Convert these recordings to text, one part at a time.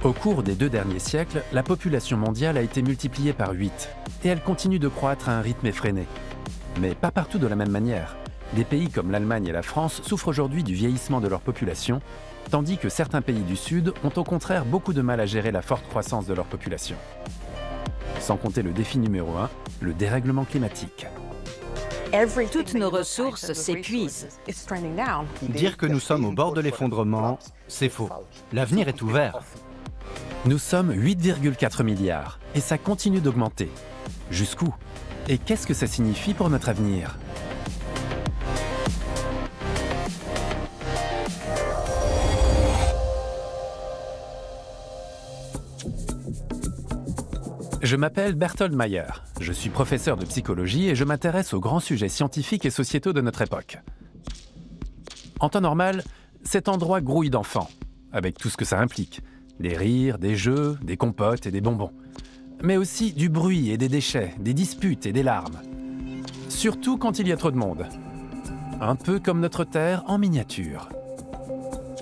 Au cours des 2 derniers siècles, la population mondiale a été multipliée par 8 et elle continue de croître à un rythme effréné. Mais pas partout de la même manière. Des pays comme l'Allemagne et la France souffrent aujourd'hui du vieillissement de leur population, tandis que certains pays du Sud ont au contraire beaucoup de mal à gérer la forte croissance de leur population. Sans compter le défi numéro 1, le dérèglement climatique. Toutes nos ressources s'épuisent. Dire que nous sommes au bord de l'effondrement, c'est faux. L'avenir est ouvert. Nous sommes 8,4 milliards et ça continue d'augmenter. Jusqu'où? Et qu'est-ce que ça signifie pour notre avenir? Je m'appelle Berthold Meyer, je suis professeur de psychologie et je m'intéresse aux grands sujets scientifiques et sociétaux de notre époque. En temps normal, cet endroit grouille d'enfants, avec tout ce que ça implique. Des rires, des jeux, des compotes et des bonbons. Mais aussi du bruit et des déchets, des disputes et des larmes. Surtout quand il y a trop de monde. Un peu comme notre Terre en miniature.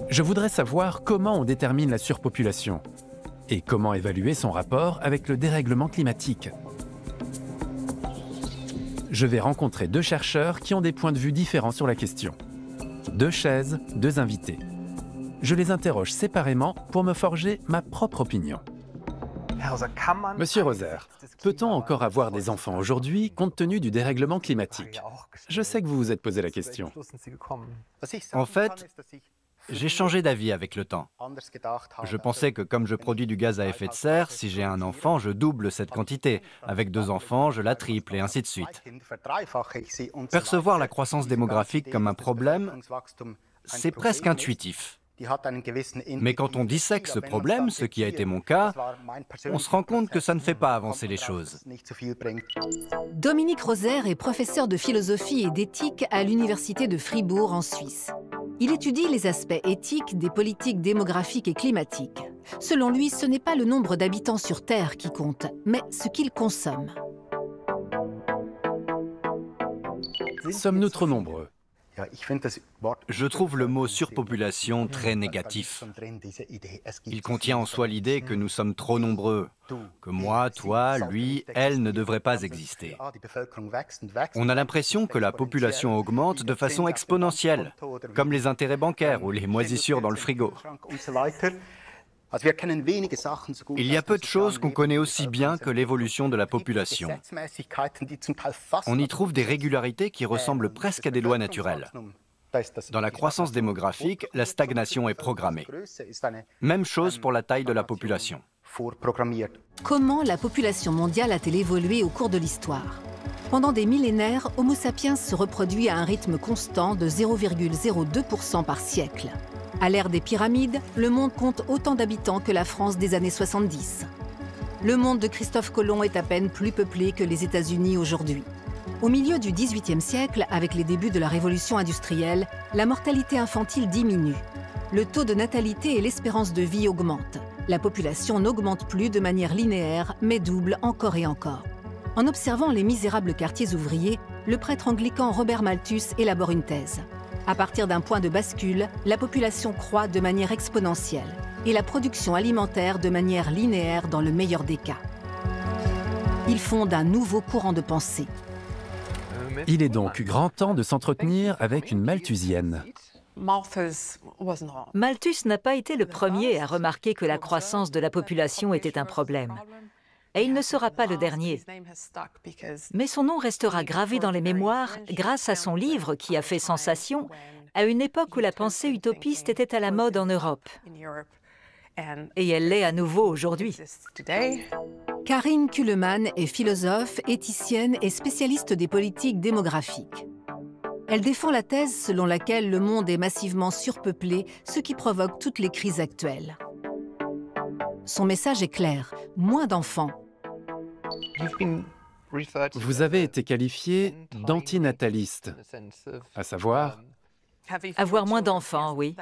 Je voudrais savoir comment on détermine la surpopulation et comment évaluer son rapport avec le dérèglement climatique. Je vais rencontrer 2 chercheurs qui ont des points de vue différents sur la question. 2 chaises, 2 invités. Je les interroge séparément pour me forger ma propre opinion. Monsieur Roser, peut-on encore avoir des enfants aujourd'hui compte tenu du dérèglement climatique? Je sais que vous vous êtes posé la question. En fait, j'ai changé d'avis avec le temps. Je pensais que comme je produis du gaz à effet de serre, si j'ai un enfant, je double cette quantité. Avec 2 enfants, je la triple et ainsi de suite. Percevoir la croissance démographique comme un problème, c'est presque intuitif. Mais quand on dissèque ce problème, ce qui a été mon cas, on se rend compte que ça ne fait pas avancer les choses. Dominique Roser est professeur de philosophie et d'éthique à l'Université de Fribourg en Suisse. Il étudie les aspects éthiques des politiques démographiques et climatiques. Selon lui, ce n'est pas le nombre d'habitants sur Terre qui compte, mais ce qu'ils consomment. Sommes-nous trop nombreux? Je trouve le mot surpopulation très négatif. Il contient en soi l'idée que nous sommes trop nombreux, que moi, toi, lui, elle ne devraient pas exister. On a l'impression que la population augmente de façon exponentielle, comme les intérêts bancaires ou les moisissures dans le frigo. Il y a peu de choses qu'on connaît aussi bien que l'évolution de la population. On y trouve des régularités qui ressemblent presque à des lois naturelles. Dans la croissance démographique, la stagnation est programmée. Même chose pour la taille de la population. Comment la population mondiale a-t-elle évolué au cours de l'histoire? Pendant des millénaires, Homo sapiens se reproduit à un rythme constant de 0,02% par siècle. À l'ère des pyramides, le monde compte autant d'habitants que la France des années 70. Le monde de Christophe Colomb est à peine plus peuplé que les États-Unis aujourd'hui. Au milieu du XVIIIe siècle, avec les débuts de la révolution industrielle, la mortalité infantile diminue. Le taux de natalité et l'espérance de vie augmentent. La population n'augmente plus de manière linéaire, mais double encore et encore. En observant les misérables quartiers ouvriers, le prêtre anglican Robert Malthus élabore une thèse. À partir d'un point de bascule, la population croît de manière exponentielle et la production alimentaire de manière linéaire dans le meilleur des cas. Il fonde un nouveau courant de pensée. Il est donc grand temps de s'entretenir avec une malthusienne. Malthus n'a pas été le premier à remarquer que la croissance de la population était un problème. Et il ne sera pas le dernier. Mais son nom restera gravé dans les mémoires grâce à son livre qui a fait sensation à une époque où la pensée utopiste était à la mode en Europe. Et elle l'est à nouveau aujourd'hui. Karin Kuhlmann est philosophe, éthicienne et spécialiste des politiques démographiques. Elle défend la thèse selon laquelle le monde est massivement surpeuplé, ce qui provoque toutes les crises actuelles. Son message est clair, moins d'enfants. Vous avez été qualifié d'antinataliste, à savoir... Avoir moins d'enfants, oui.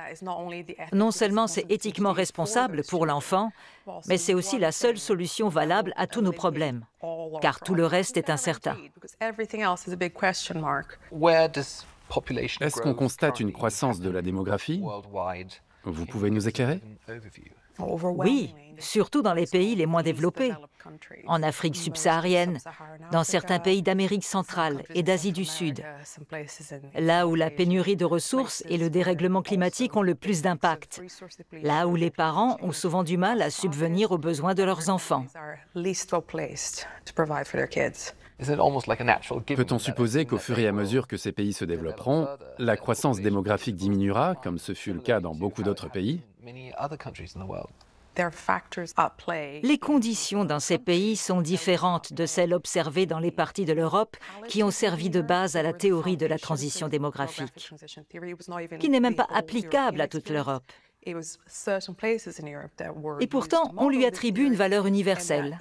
Non seulement c'est éthiquement responsable pour l'enfant, mais c'est aussi la seule solution valable à tous nos problèmes, car tout le reste est incertain. Est-ce qu'on constate une croissance de la démographie? Vous pouvez nous éclairer? Oui, surtout dans les pays les moins développés, en Afrique subsaharienne, dans certains pays d'Amérique centrale et d'Asie du Sud, là où la pénurie de ressources et le dérèglement climatique ont le plus d'impact, là où les parents ont souvent du mal à subvenir aux besoins de leurs enfants. Peut-on supposer qu'au fur et à mesure que ces pays se développeront, la croissance démographique diminuera, comme ce fut le cas dans beaucoup d'autres pays? Les conditions dans ces pays sont différentes de celles observées dans les parties de l'Europe qui ont servi de base à la théorie de la transition démographique, qui n'est même pas applicable à toute l'Europe. Et pourtant, on lui attribue une valeur universelle.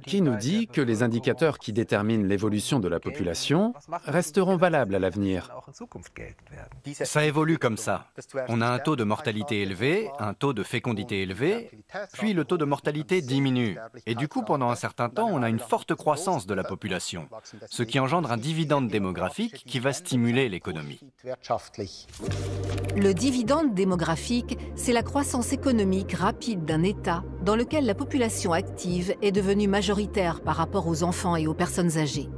Qui nous dit que les indicateurs qui déterminent l'évolution de la population resteront valables à l'avenir? Ça évolue comme ça. On a un taux de mortalité élevé, un taux de fécondité élevé, puis le taux de mortalité diminue. Et du coup, pendant un certain temps, on a une forte croissance de la population, ce qui engendre un dividende démographique qui va stimuler l'économie. Le dividende démographique, c'est la croissance économique rapide d'un État dans lequel la population active est devenue majoritaire par rapport aux enfants et aux personnes âgées.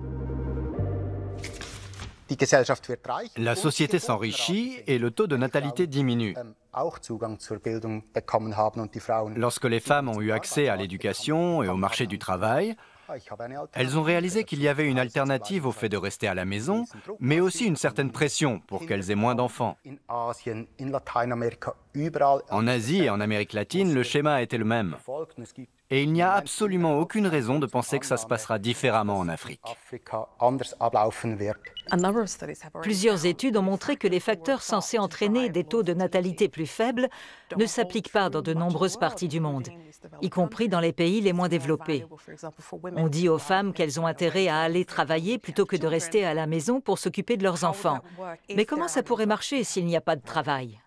La société s'enrichit et le taux de natalité diminue. Lorsque les femmes ont eu accès à l'éducation et au marché du travail, elles ont réalisé qu'il y avait une alternative au fait de rester à la maison, mais aussi une certaine pression pour qu'elles aient moins d'enfants. En Asie et en Amérique latine, le schéma a été le même. Et il n'y a absolument aucune raison de penser que ça se passera différemment en Afrique. Plusieurs études ont montré que les facteurs censés entraîner des taux de natalité plus faibles ne s'appliquent pas dans de nombreuses parties du monde, y compris dans les pays les moins développés. On dit aux femmes qu'elles ont intérêt à aller travailler plutôt que de rester à la maison pour s'occuper de leurs enfants. Mais comment ça pourrait marcher s'il n'y a pas de travail ?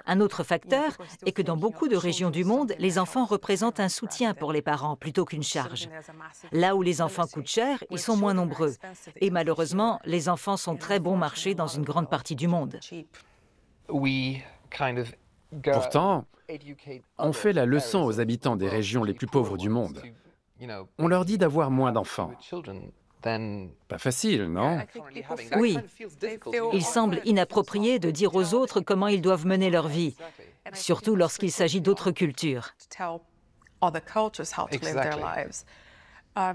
Un autre facteur est que dans beaucoup de régions du monde, les enfants représentent un soutien pour les parents plutôt qu'une charge. Là où les enfants coûtent cher, ils sont moins nombreux. Et malheureusement, les enfants sont très bon marché dans une grande partie du monde. Pourtant, on fait la leçon aux habitants des régions les plus pauvres du monde. On leur dit d'avoir moins d'enfants. Pas facile, non? Oui, il semble inapproprié de dire aux autres comment ils doivent mener leur vie, surtout lorsqu'il s'agit d'autres cultures.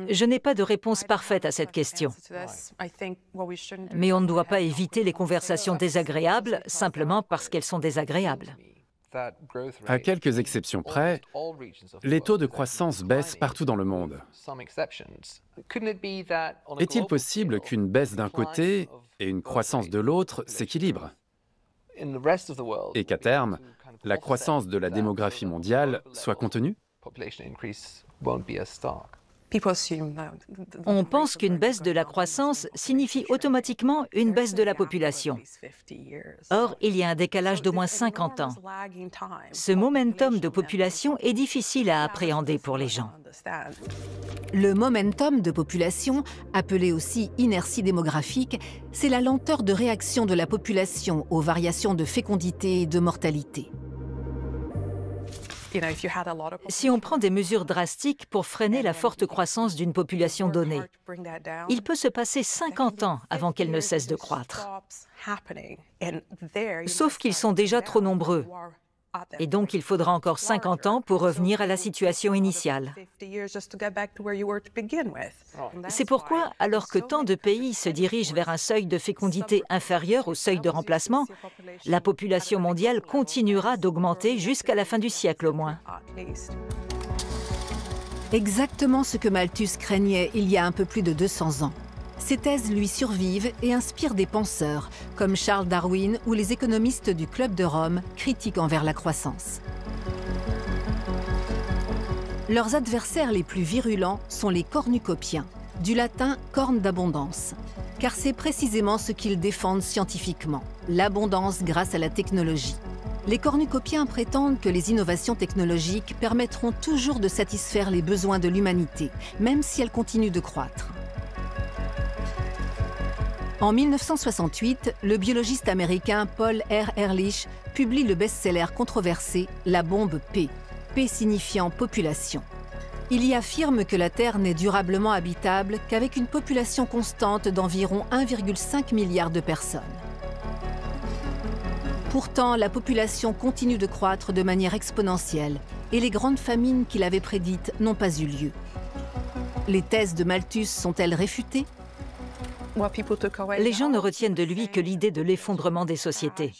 Je n'ai pas de réponse parfaite à cette question. Mais on ne doit pas éviter les conversations désagréables simplement parce qu'elles sont désagréables. À quelques exceptions près, les taux de croissance baissent partout dans le monde. Est-il possible qu'une baisse d'un côté et une croissance de l'autre s'équilibrent? Et qu'à terme, la croissance de la démographie mondiale soit contenue? On pense qu'une baisse de la croissance signifie automatiquement une baisse de la population. Or, il y a un décalage d'au moins 50 ans. Ce momentum de population est difficile à appréhender pour les gens. Le momentum de population, appelé aussi inertie démographique, c'est la lenteur de réaction de la population aux variations de fécondité et de mortalité. Si on prend des mesures drastiques pour freiner la forte croissance d'une population donnée, il peut se passer 50 ans avant qu'elle ne cesse de croître. Sauf qu'ils sont déjà trop nombreux. Et donc, il faudra encore 50 ans pour revenir à la situation initiale. C'est pourquoi, alors que tant de pays se dirigent vers un seuil de fécondité inférieur au seuil de remplacement, la population mondiale continuera d'augmenter jusqu'à la fin du siècle au moins. Exactement ce que Malthus craignait il y a un peu plus de 200 ans. Ces thèses lui survivent et inspirent des penseurs, comme Charles Darwin ou les économistes du Club de Rome, critiques envers la croissance. Leurs adversaires les plus virulents sont les cornucopiens, du latin « corne d'abondance », car c'est précisément ce qu'ils défendent scientifiquement, l'abondance grâce à la technologie. Les cornucopiens prétendent que les innovations technologiques permettront toujours de satisfaire les besoins de l'humanité, même si elles continuent de croître. En 1968, le biologiste américain Paul R. Ehrlich publie le best-seller controversé « La bombe P », P signifiant population. Il y affirme que la Terre n'est durablement habitable qu'avec une population constante d'environ 1,5 milliard de personnes. Pourtant, la population continue de croître de manière exponentielle et les grandes famines qu'il avait prédites n'ont pas eu lieu. Les thèses de Malthus sont-elles réfutées? Les gens ne retiennent de lui que l'idée de l'effondrement des sociétés.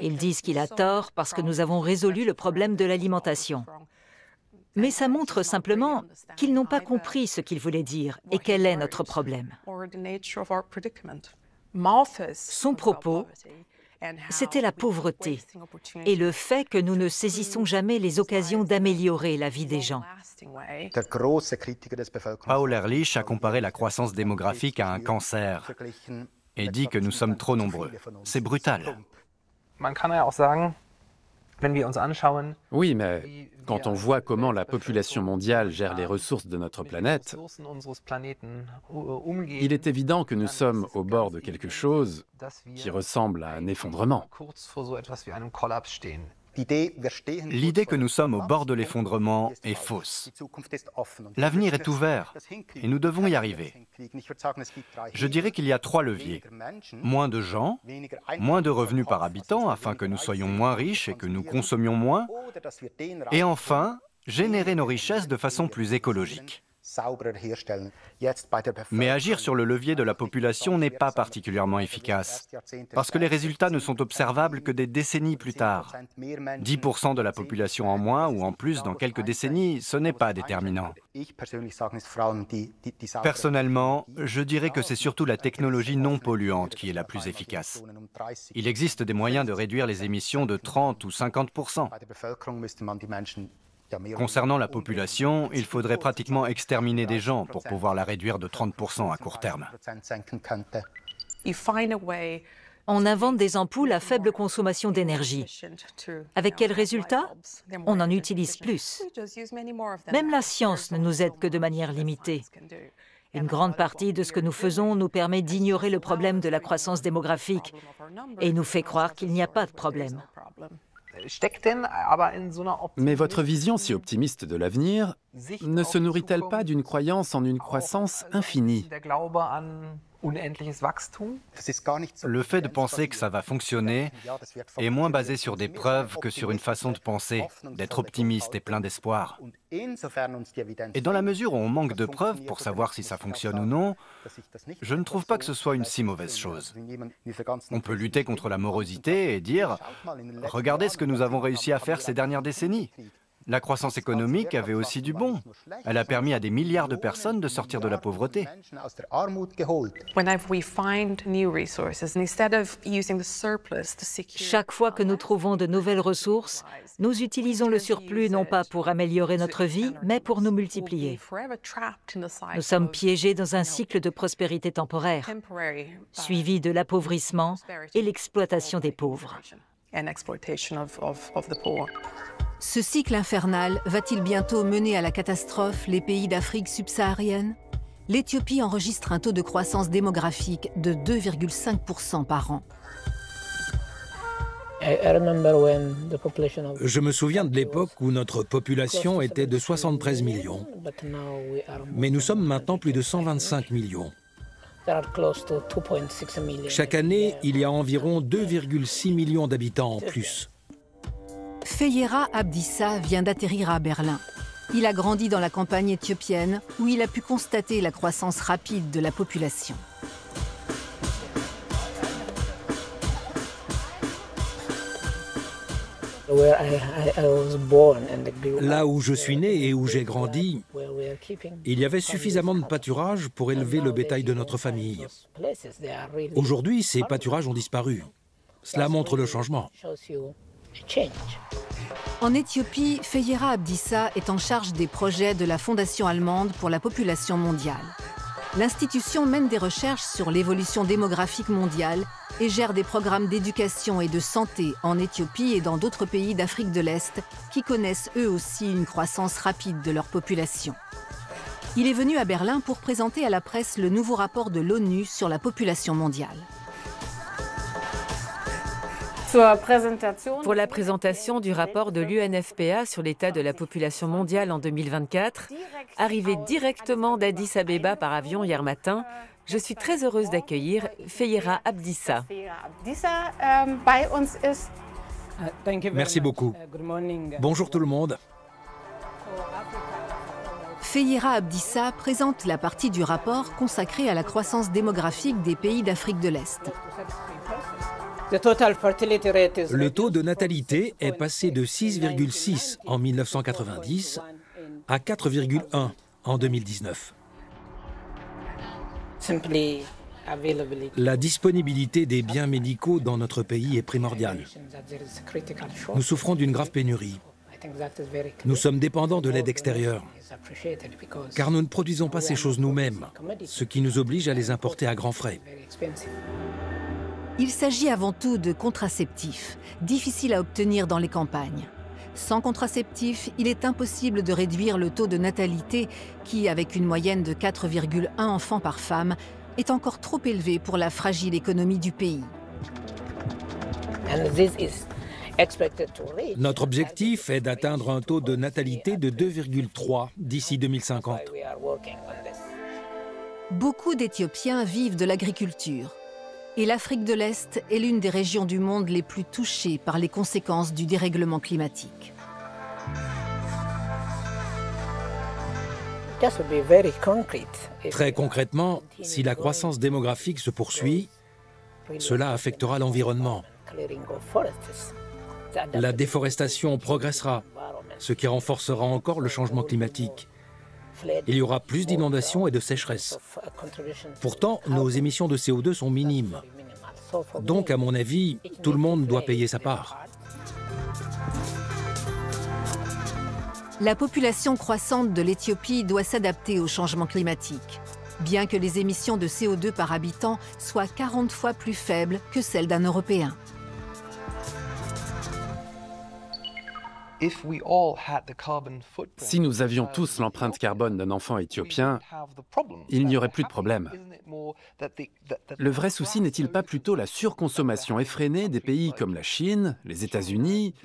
Ils disent qu'il a tort parce que nous avons résolu le problème de l'alimentation. Mais ça montre simplement qu'ils n'ont pas compris ce qu'il voulait dire et quel est notre problème. Son propos, c'était la pauvreté et le fait que nous ne saisissons jamais les occasions d'améliorer la vie des gens. Paul Ehrlich a comparé la croissance démographique à un cancer et dit que nous sommes trop nombreux. C'est brutal. Oui, mais quand on voit comment la population mondiale gère les ressources de notre planète, il est évident que nous sommes au bord de quelque chose qui ressemble à un effondrement. L'idée que nous sommes au bord de l'effondrement est fausse. L'avenir est ouvert et nous devons y arriver. Je dirais qu'il y a 3 leviers. Moins de gens, moins de revenus par habitant afin que nous soyons moins riches et que nous consommions moins. Et enfin, générer nos richesses de façon plus écologique. Mais agir sur le levier de la population n'est pas particulièrement efficace, parce que les résultats ne sont observables que des décennies plus tard. 10% de la population en moins ou en plus dans quelques décennies, ce n'est pas déterminant. Personnellement, je dirais que c'est surtout la technologie non polluante qui est la plus efficace. Il existe des moyens de réduire les émissions de 30 ou 50%. Concernant la population, il faudrait pratiquement exterminer des gens pour pouvoir la réduire de 30% à court terme. On invente des ampoules à faible consommation d'énergie. Avec quel résultat? On en utilise plus. Même la science ne nous aide que de manière limitée. Une grande partie de ce que nous faisons nous permet d'ignorer le problème de la croissance démographique et nous fait croire qu'il n'y a pas de problème. Mais votre vision si optimiste de l'avenir ne se nourrit-elle pas d'une croyance en une croissance infinie? Le fait de penser que ça va fonctionner est moins basé sur des preuves que sur une façon de penser, d'être optimiste et plein d'espoir. Et dans la mesure où on manque de preuves pour savoir si ça fonctionne ou non, je ne trouve pas que ce soit une si mauvaise chose. On peut lutter contre la morosité et dire « Regardez ce que nous avons réussi à faire ces dernières décennies ». La croissance économique avait aussi du bon. Elle a permis à des milliards de personnes de sortir de la pauvreté. Chaque fois que nous trouvons de nouvelles ressources, nous utilisons le surplus non pas pour améliorer notre vie, mais pour nous multiplier. Nous sommes piégés dans un cycle de prospérité temporaire, suivi de l'appauvrissement et l'exploitation des pauvres. Ce cycle infernal va-t-il bientôt mener à la catastrophe les pays d'Afrique subsaharienne? L'Éthiopie enregistre un taux de croissance démographique de 2,5% par an. Je me souviens de l'époque où notre population était de 73 millions. Mais nous sommes maintenant plus de 125 millions. Chaque année, il y a environ 2,6 millions d'habitants en plus. Feyera Abdissa vient d'atterrir à Berlin. Il a grandi dans la campagne éthiopienne où il a pu constater la croissance rapide de la population. Là où je suis né et où j'ai grandi, il y avait suffisamment de pâturages pour élever le bétail de notre famille. Aujourd'hui, ces pâturages ont disparu. Cela montre le changement. En Éthiopie, Feyera Abdissa est en charge des projets de la Fondation allemande pour la population mondiale. L'institution mène des recherches sur l'évolution démographique mondiale et gère des programmes d'éducation et de santé en Éthiopie et dans d'autres pays d'Afrique de l'Est qui connaissent eux aussi une croissance rapide de leur population. Il est venu à Berlin pour présenter à la presse le nouveau rapport de l'ONU sur la population mondiale. Pour la présentation du rapport de l'UNFPA sur l'état de la population mondiale en 2024, arrivé directement d'Addis Abeba par avion hier matin, je suis très heureuse d'accueillir Feyera Abdissa. Merci beaucoup. Bonjour tout le monde. Feyera Abdissa présente la partie du rapport consacrée à la croissance démographique des pays d'Afrique de l'Est. Le taux de natalité est passé de 6,6 en 1990 à 4,1 en 2019. La disponibilité des biens médicaux dans notre pays est primordiale. Nous souffrons d'une grave pénurie. Nous sommes dépendants de l'aide extérieure, car nous ne produisons pas ces choses nous-mêmes, ce qui nous oblige à les importer à grands frais. Il s'agit avant tout de contraceptifs, difficiles à obtenir dans les campagnes. Sans contraceptifs, il est impossible de réduire le taux de natalité qui, avec une moyenne de 4,1 enfants par femme, est encore trop élevé pour la fragile économie du pays. Notre objectif est d'atteindre un taux de natalité de 2,3 d'ici 2050. Beaucoup d'Éthiopiens vivent de l'agriculture. Et l'Afrique de l'Est est l'une des régions du monde les plus touchées par les conséquences du dérèglement climatique. Très concrètement, si la croissance démographique se poursuit, cela affectera l'environnement. La déforestation progressera, ce qui renforcera encore le changement climatique. Il y aura plus d'inondations et de sécheresses. Pourtant, nos émissions de CO2 sont minimes. Donc, à mon avis, tout le monde doit payer sa part. La population croissante de l'Éthiopie doit s'adapter au changement climatique, bien que les émissions de CO2 par habitant soient 40 fois plus faibles que celles d'un Européen. Si nous avions tous l'empreinte carbone d'un enfant éthiopien, il n'y aurait plus de problème. Le vrai souci n'est-il pas plutôt la surconsommation effrénée des pays comme la Chine, les États-Unis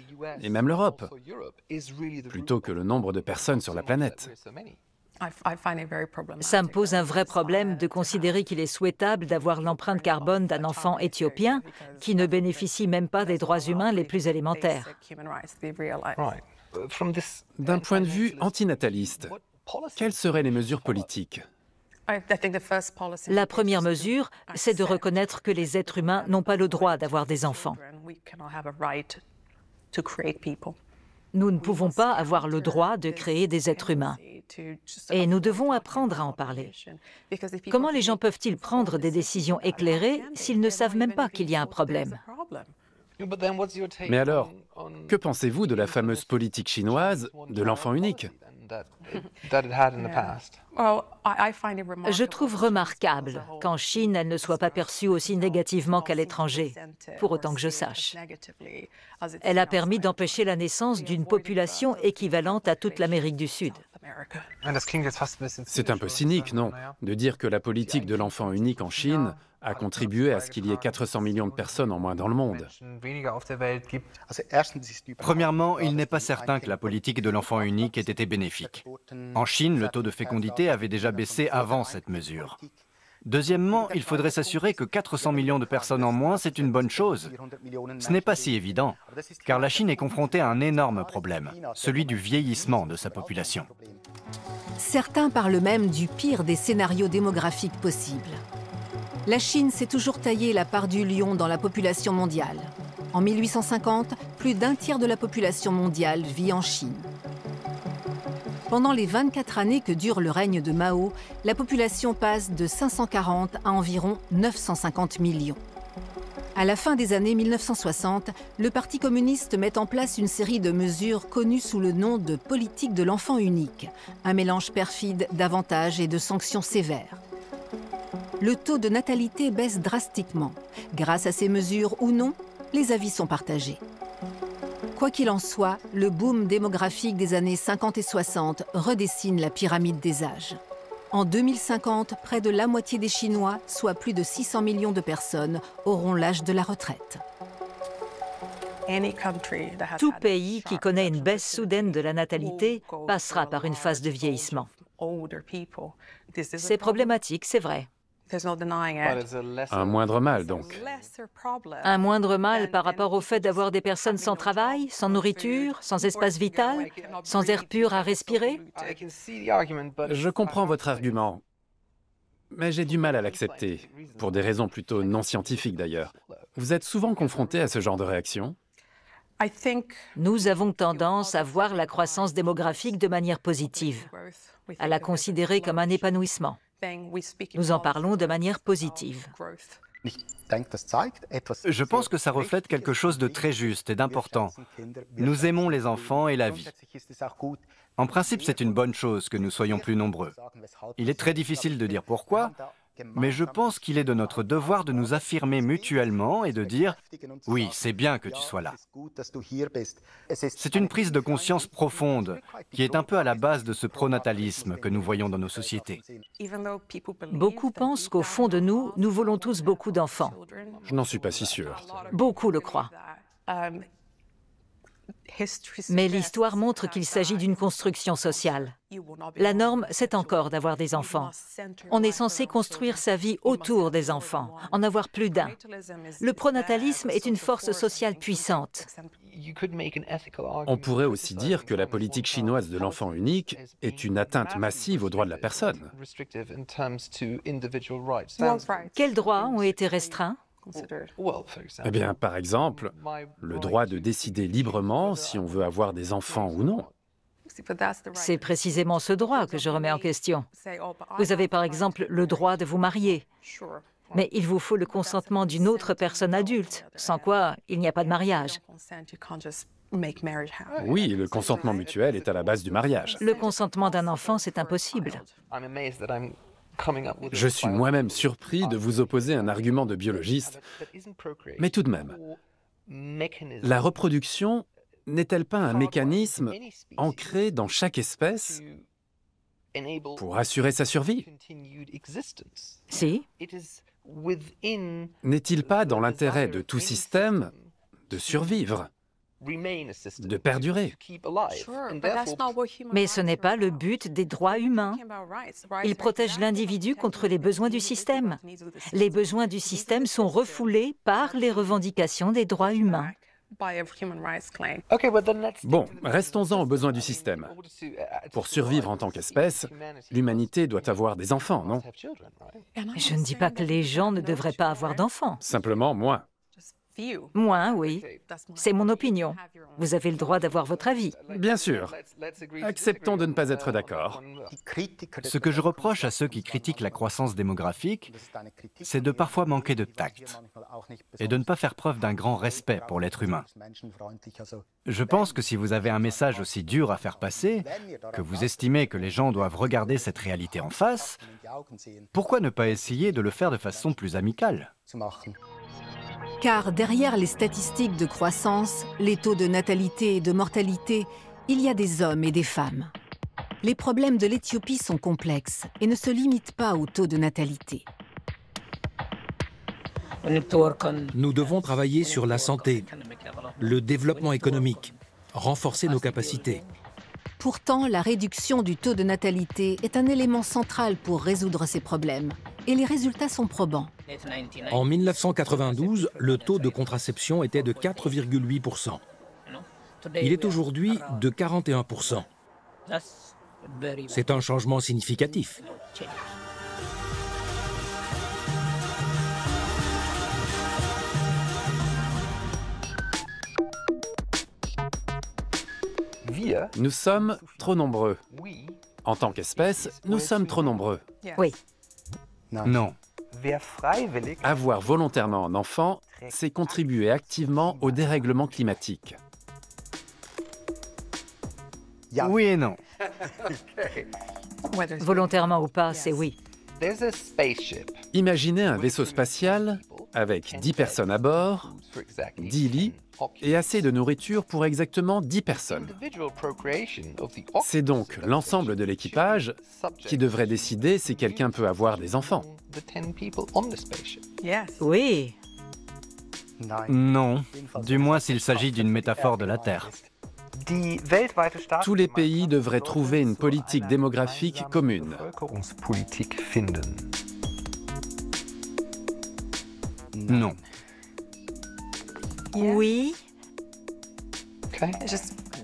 et même l'Europe, plutôt que le nombre de personnes sur la planète? Ça me pose un vrai problème de considérer qu'il est souhaitable d'avoir l'empreinte carbone d'un enfant éthiopien qui ne bénéficie même pas des droits humains les plus élémentaires. D'un point de vue antinataliste, quelles seraient les mesures politiques? La première mesure, c'est de reconnaître que les êtres humains n'ont pas le droit d'avoir des enfants. Nous ne pouvons pas avoir le droit de créer des êtres humains. Et nous devons apprendre à en parler. Comment les gens peuvent-ils prendre des décisions éclairées s'ils ne savent même pas qu'il y a un problème? Mais alors, que pensez-vous de la fameuse politique chinoise de l'enfant unique? Je trouve remarquable qu'en Chine, elle ne soit pas perçue aussi négativement qu'à l'étranger, pour autant que je sache. Elle a permis d'empêcher la naissance d'une population équivalente à toute l'Amérique du Sud. C'est un peu cynique, non, de dire que la politique de l'enfant unique en Chine a contribué à ce qu'il y ait 400 millions de personnes en moins dans le monde. Premièrement, il n'est pas certain que la politique de l'enfant unique ait été bénéfique. En Chine, le taux de fécondité avait déjà baissé avant cette mesure. Deuxièmement, il faudrait s'assurer que 400 millions de personnes en moins, c'est une bonne chose. Ce n'est pas si évident, car la Chine est confrontée à un énorme problème, celui du vieillissement de sa population. Certains parlent même du pire des scénarios démographiques possibles. La Chine s'est toujours taillé la part du lion dans la population mondiale. En 1850, plus d'un tiers de la population mondiale vit en Chine. Pendant les 24 années que dure le règne de Mao, la population passe de 540 à environ 950 millions. À la fin des années 1960, le Parti communiste met en place une série de mesures connues sous le nom de politique de l'enfant unique, un mélange perfide d'avantages et de sanctions sévères. Le taux de natalité baisse drastiquement. Grâce à ces mesures ou non, les avis sont partagés. Quoi qu'il en soit, le boom démographique des années 50 et 60 redessine la pyramide des âges. En 2050, près de la moitié des Chinois, soit plus de 600 millions de personnes, auront l'âge de la retraite. Tout pays qui connaît une baisse soudaine de la natalité passera par une phase de vieillissement. C'est problématique, c'est vrai. Un moindre mal, donc. Un moindre mal par rapport au fait d'avoir des personnes sans travail, sans nourriture, sans espace vital, sans air pur à respirer? Je comprends votre argument, mais j'ai du mal à l'accepter, pour des raisons plutôt non scientifiques d'ailleurs. Vous êtes souvent confronté à ce genre de réaction? Nous avons tendance à voir la croissance démographique de manière positive, à la considérer comme un épanouissement. Nous en parlons de manière positive. Je pense que ça reflète quelque chose de très juste et d'important. Nous aimons les enfants et la vie. En principe, c'est une bonne chose que nous soyons plus nombreux. Il est très difficile de dire pourquoi, mais je pense qu'il est de notre devoir de nous affirmer mutuellement et de dire « Oui, c'est bien que tu sois là ». C'est une prise de conscience profonde qui est un peu à la base de ce pronatalisme que nous voyons dans nos sociétés. Beaucoup pensent qu'au fond de nous, nous voulons tous beaucoup d'enfants. Je n'en suis pas si sûr. Beaucoup le croient. Mais l'histoire montre qu'il s'agit d'une construction sociale. La norme, c'est encore d'avoir des enfants. On est censé construire sa vie autour des enfants, en avoir plus d'un. Le pronatalisme est une force sociale puissante. On pourrait aussi dire que la politique chinoise de l'enfant unique est une atteinte massive aux droits de la personne. Quels droits ont été restreints ? Eh bien, par exemple, le droit de décider librement si on veut avoir des enfants ou non. C'est précisément ce droit que je remets en question. Vous avez par exemple le droit de vous marier, mais il vous faut le consentement d'une autre personne adulte, sans quoi il n'y a pas de mariage. Oui, le consentement mutuel est à la base du mariage. Le consentement d'un enfant, c'est impossible. Je suis moi-même surpris de vous opposer un argument de biologiste, mais tout de même, la reproduction n'est-elle pas un mécanisme ancré dans chaque espèce pour assurer sa survie? Si. N'est-il pas dans l'intérêt de tout système de survivre, de perdurer? Mais ce n'est pas le but des droits humains. Ils protègent l'individu contre les besoins du système. Les besoins du système sont refoulés par les revendications des droits humains. Bon, restons-en aux besoins du système. Pour survivre en tant qu'espèce, l'humanité doit avoir des enfants, non? Je ne dis pas que les gens ne devraient pas avoir d'enfants. Simplement moins. Moi, oui. C'est mon opinion. Vous avez le droit d'avoir votre avis. Bien sûr. Acceptons de ne pas être d'accord. Ce que je reproche à ceux qui critiquent la croissance démographique, c'est de parfois manquer de tact et de ne pas faire preuve d'un grand respect pour l'être humain. Je pense que si vous avez un message aussi dur à faire passer, que vous estimez que les gens doivent regarder cette réalité en face, pourquoi ne pas essayer de le faire de façon plus amicale ? Car derrière les statistiques de croissance, les taux de natalité et de mortalité, il y a des hommes et des femmes. Les problèmes de l'Éthiopie sont complexes et ne se limitent pas au taux de natalité. Nous devons travailler sur la santé, le développement économique, renforcer nos capacités. Pourtant, la réduction du taux de natalité est un élément central pour résoudre ces problèmes. Et les résultats sont probants. En 1992, le taux de contraception était de 4,8%. Il est aujourd'hui de 41%. C'est un changement significatif. Nous sommes trop nombreux. En tant qu'espèce, nous sommes trop nombreux. Oui. Non. Avoir volontairement un enfant, c'est contribuer activement au dérèglement climatique. Oui et non. Volontairement ou pas, c'est oui. Imaginez un vaisseau spatial avec 10 personnes à bord, 10 lits et assez de nourriture pour exactement 10 personnes. C'est donc l'ensemble de l'équipage qui devrait décider si quelqu'un peut avoir des enfants. Oui. Non, du moins s'il s'agit d'une métaphore de la Terre. Tous les pays devraient trouver une politique démographique commune. Non. Oui.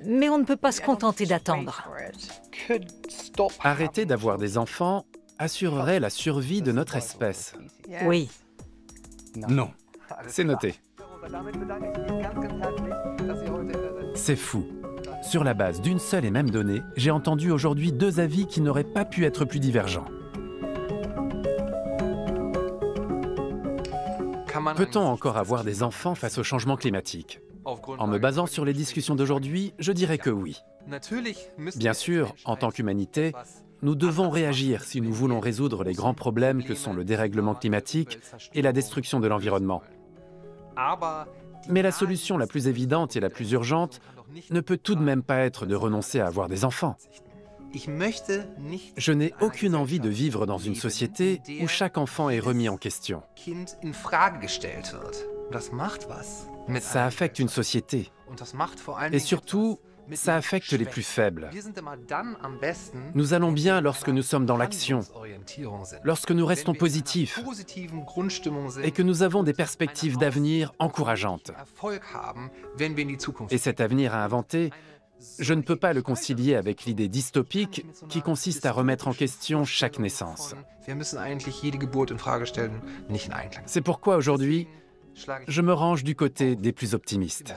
Mais on ne peut pas se contenter d'attendre. Arrêter d'avoir des enfants assurerait la survie de notre espèce. Oui. Non. C'est noté. C'est fou. Sur la base d'une seule et même donnée, j'ai entendu aujourd'hui 2 avis qui n'auraient pas pu être plus divergents. Peut-on encore avoir des enfants face au changement climatique? En me basant sur les discussions d'aujourd'hui, je dirais que oui. Bien sûr, en tant qu'humanité, nous devons réagir si nous voulons résoudre les grands problèmes que sont le dérèglement climatique et la destruction de l'environnement. Mais la solution la plus évidente et la plus urgente ne peut tout de même pas être de renoncer à avoir des enfants. Je n'ai aucune envie de vivre dans une société où chaque enfant est remis en question. Ça affecte une société. Et surtout, ça affecte les plus faibles. Nous allons bien lorsque nous sommes dans l'action, lorsque nous restons positifs et que nous avons des perspectives d'avenir encourageantes. Et cet avenir à inventer, je ne peux pas le concilier avec l'idée dystopique qui consiste à remettre en question chaque naissance. C'est pourquoi aujourd'hui, je me range du côté des plus optimistes.